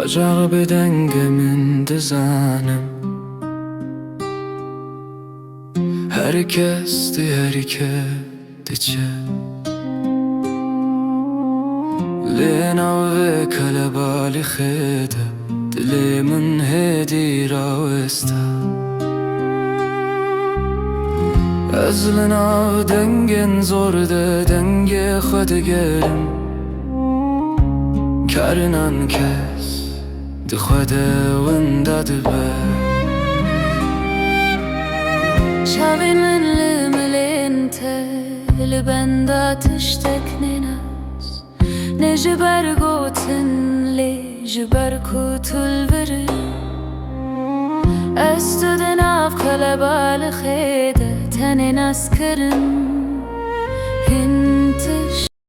Bacağı bedengemin dizanim. Herkes diçe Lena ve kalebali khede Dilimin hedi ravesta Ezlina dengen zor de denge khade gelim Karinan kes di khade wenda dibe شاوین من لملنت لبندا تشتكنناس نجبر قوتن لجبر كوتل بري استدنا في قلبال خيدة تاني ناس كرن